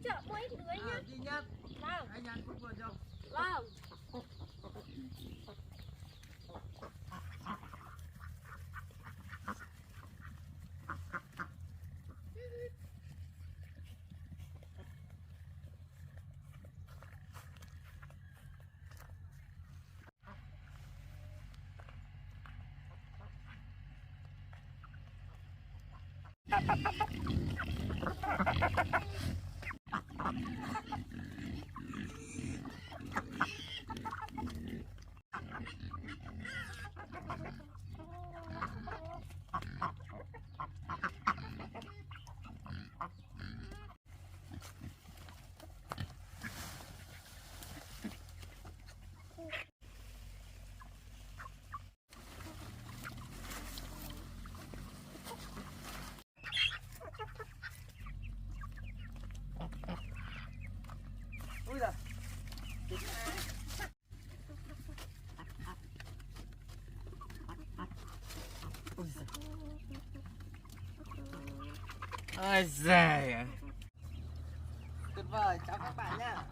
chợ muối lưới nhá. Duy nhất. Vâng. Anh ăn cũng vừa cho. Vâng. Ui giời. Ôi giời. Tuyệt vời, chào các bạn nhá.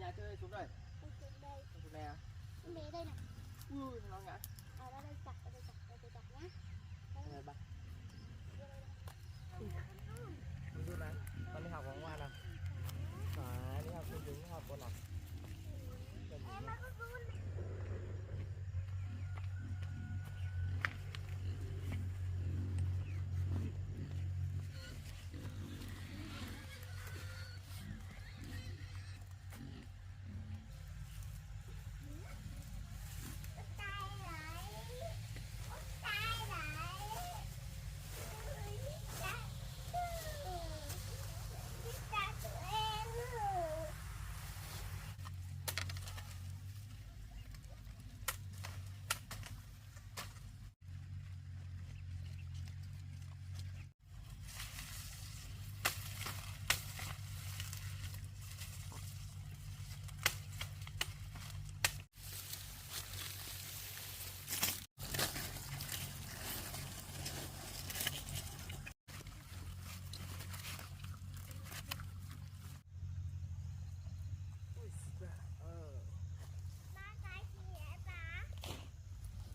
nhà chơi xuống đây. Xuống đây. Xuống này à? Xuống đây đây này. Ui, nó ngã. Ở đây chặt, ở đây chặt, ở đây chặt nhá. Đây ba. Đi mà. Con đi học ở ngoài nào? Phải, đi học không đứng học con nào. Em mà có run.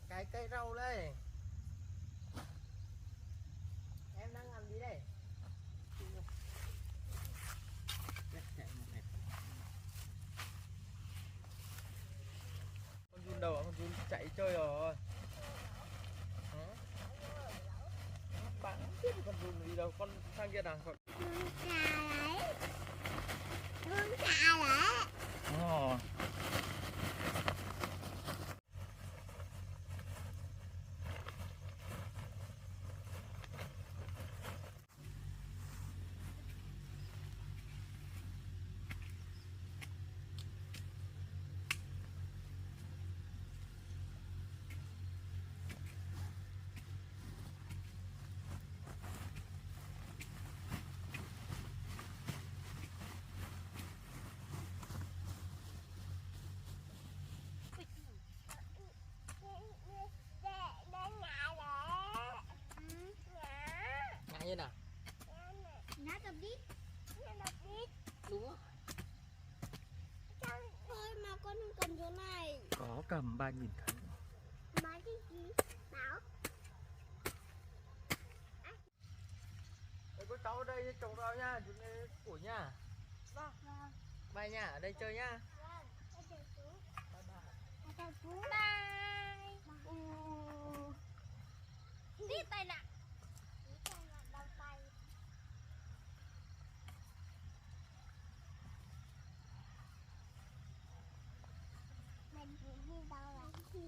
Cái cây rau đây. Em đang làm gì đây? Con giun đầu, con giun chạy chơi rồi. Bạn biết con giun đi đâu, con sang kia nào. Con xà đấy. Ồ. Ngại như nào? Nó đập đít. Đúng rồi. Thôi mà con không cầm chỗ này. Có cầm, ba nhìn thấy. Má cái gì? Bảo. Đây có cháu ở đây trồng rau nha, chúng đây của nha. Vâng. Bye nha, ở đây chơi nha. Vâng. Em chào chú. Bye bye. Chào chú. Bye. Đi tay nè. Đi tay nè, đau tay. Mình đi đâu là cái gì?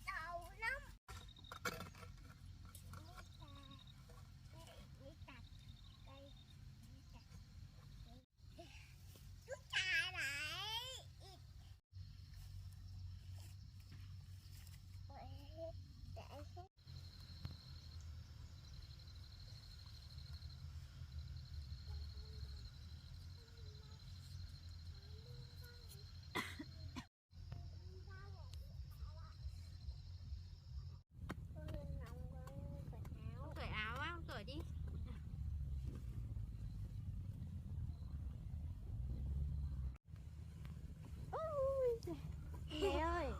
Đau lắm. Chú chà lại. Cởi áo á, cởi đi. Mẹ ơi.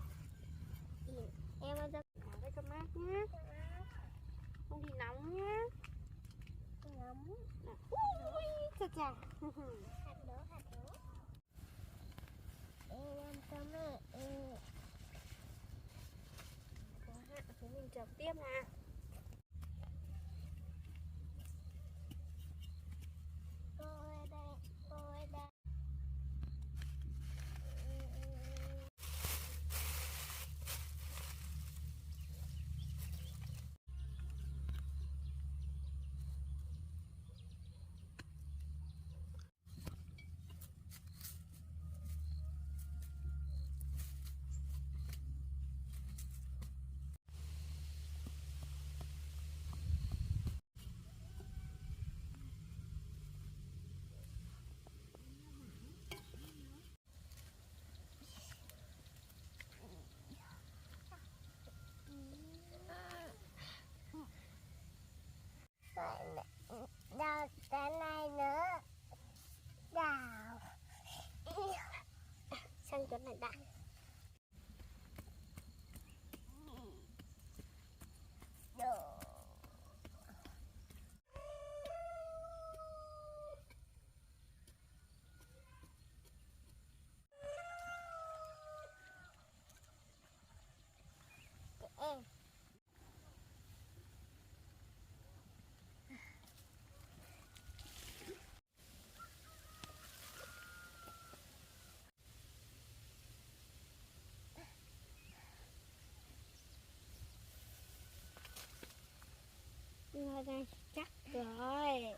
Em ơi ra Áo đây cho mát nhá. Không thì nóng nhá. ngắm. Ui, chà chà. Hạt đổ, hạt đổ. Em cho mẹ. Có hạn, chúng mình trồng tiếp nè. Cô ơi đây, cô ơi đây. đã. Em Ngồi đây chắc rồi.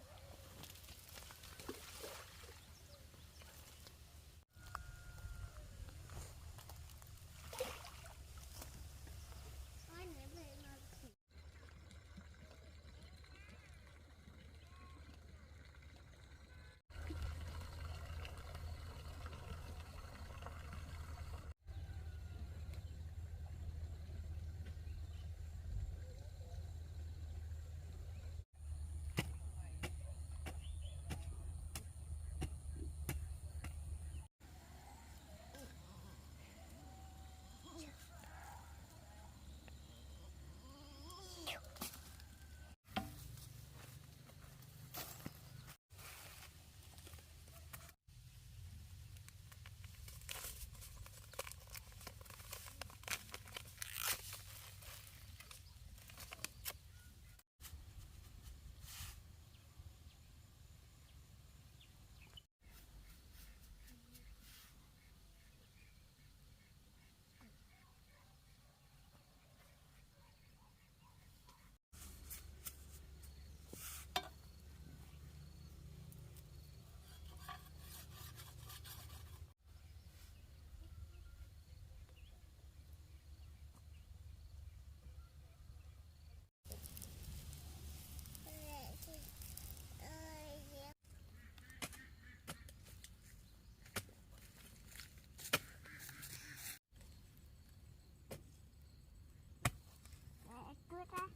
quyết á.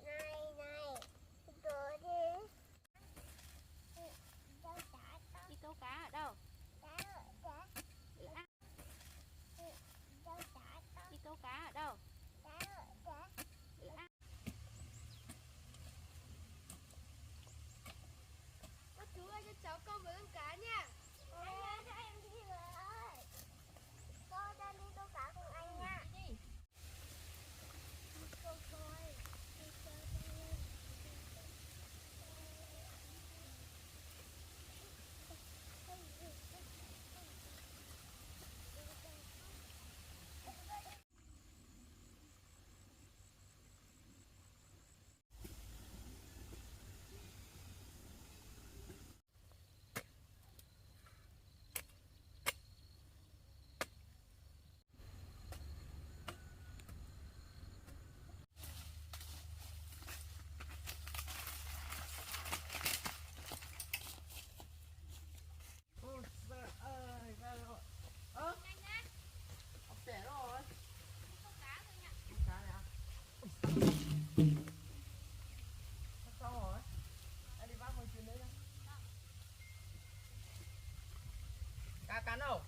Này đồ đi. Đâu trả con. Đi câu cá ở đâu? Trả trả. Ừ, à, Đâu trả con. đi câu cá ở đâu? Trả trả. Ừ, à. Các chú ơi cho cháu câu với con cá nha. Anh ơi cho em đi với. Cô đang đi câu cá cùng anh nha. Đi. Cô thôi. Đi chơi đi. Ôi giời ơi, ra rồi. Ơ, học trẻ rồi. Câu cá này à? Xong rồi. Em đi bắt một chuyến đấy nha. Cá cắn không?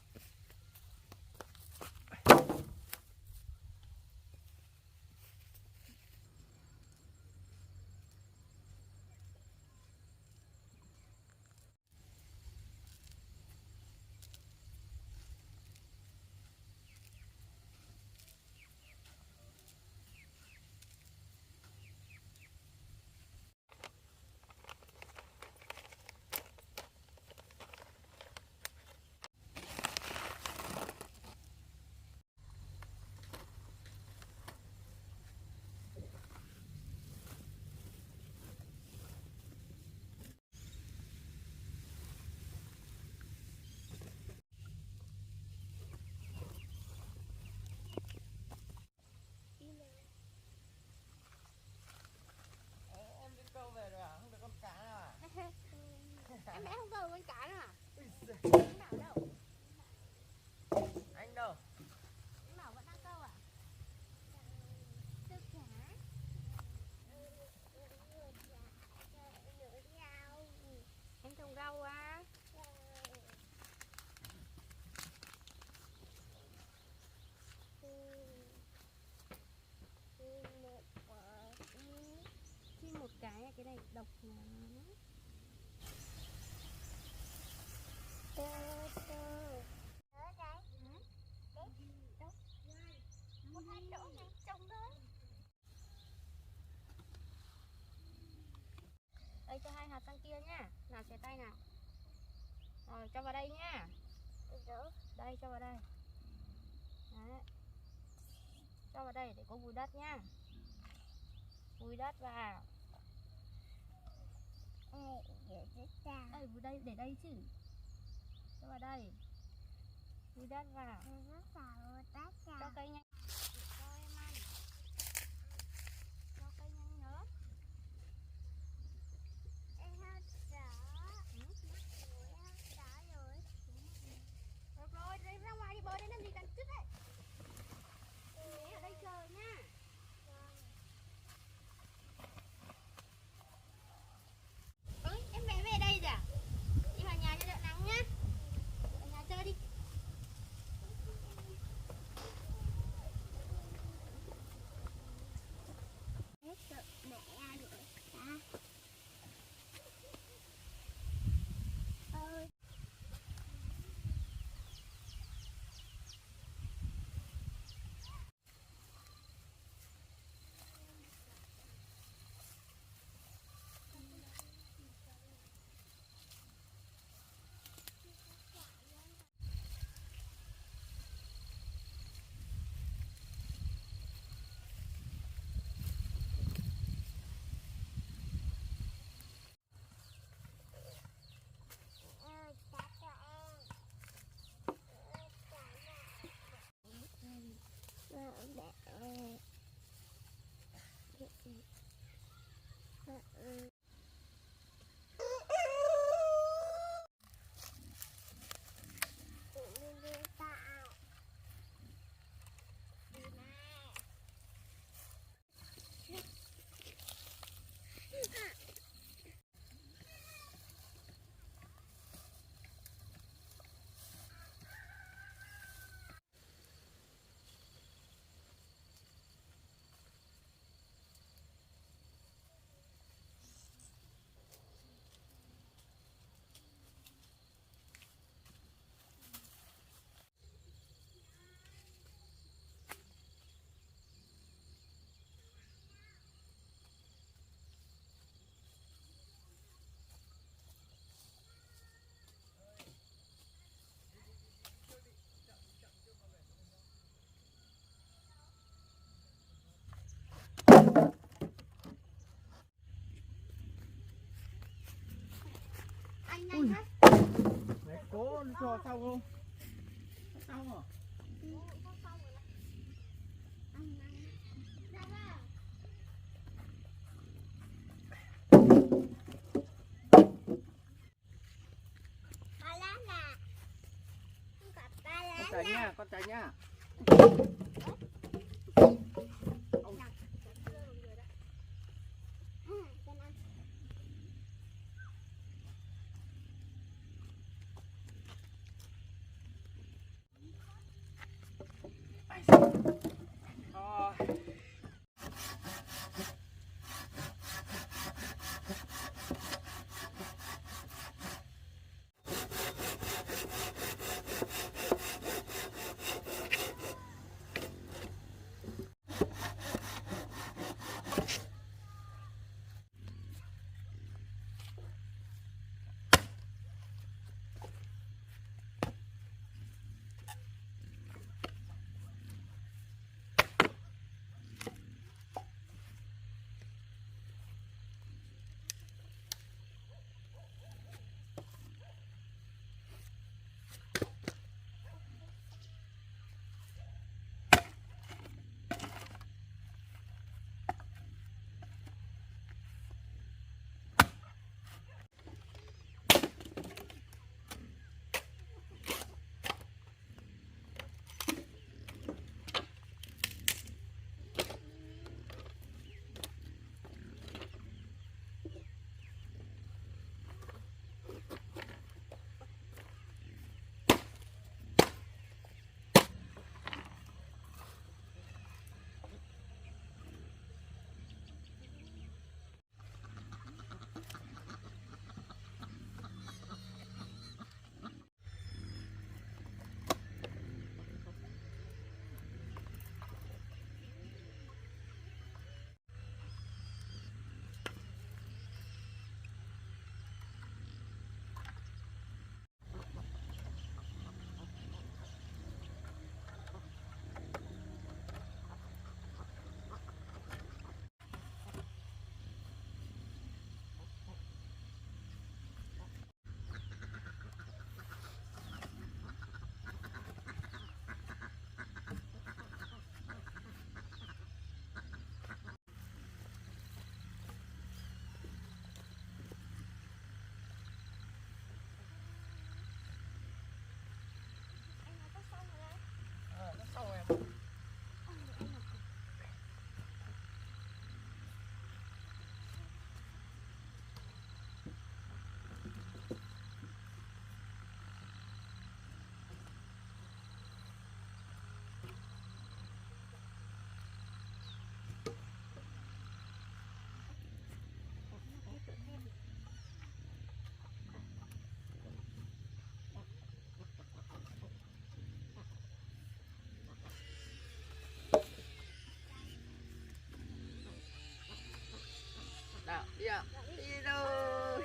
cái này độc lắm. Từ từ. Ở đây. Đấy. Đâu? Một hai chỗ này trồng thôi. Đây cho 2 hạt sang kia nhá. Nào xẻ tay nào. Rồi cho vào đây nhá. Được. Đây cho vào đây. Đấy. Cho vào đây để có vùi đất nhá. Vùi đất vào. Đây vùi đây để đây chứ. Cho vào đây. Vùi đất vào. Cho cây nhanh. Cho em ăn. Cho cây nhanh nữa. Em hết sợ. Ừ. Em hết sợ rồi. Được rồi, đi ra ngoài đi bơi đến làm gì cần chút đấy. Mẹ ở đây chờ nha. Ơi, em bé về đây rồi à? Đi vào nhà cho đỡ nắng nhá. Ở nhà chơi đi. Hết sợ mẹ rồi. Ơi. Anh nhanh hết. Mẹ cố cho sau không? Sau à? Ba lá nè. Con gặp ba lá Con chạy nè. nha, con chạy nha. Con ăn. Thôi. ạ. Đi rồi.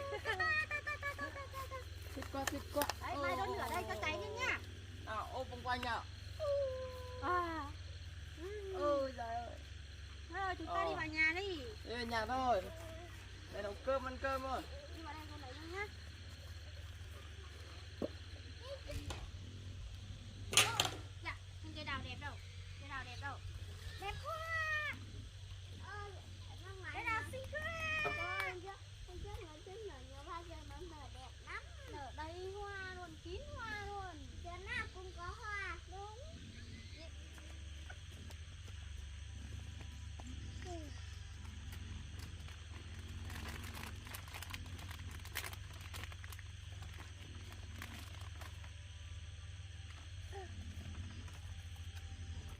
Thích quá. Đấy, mai đốt lửa đây cho cháy lên nha. Nào, ôm vòng quanh ạ. À. Ôi giời ơi. Thôi chúng ta đi vào nhà đi. Đi về nhà thôi. Để nấu cơm, ăn cơm thôi.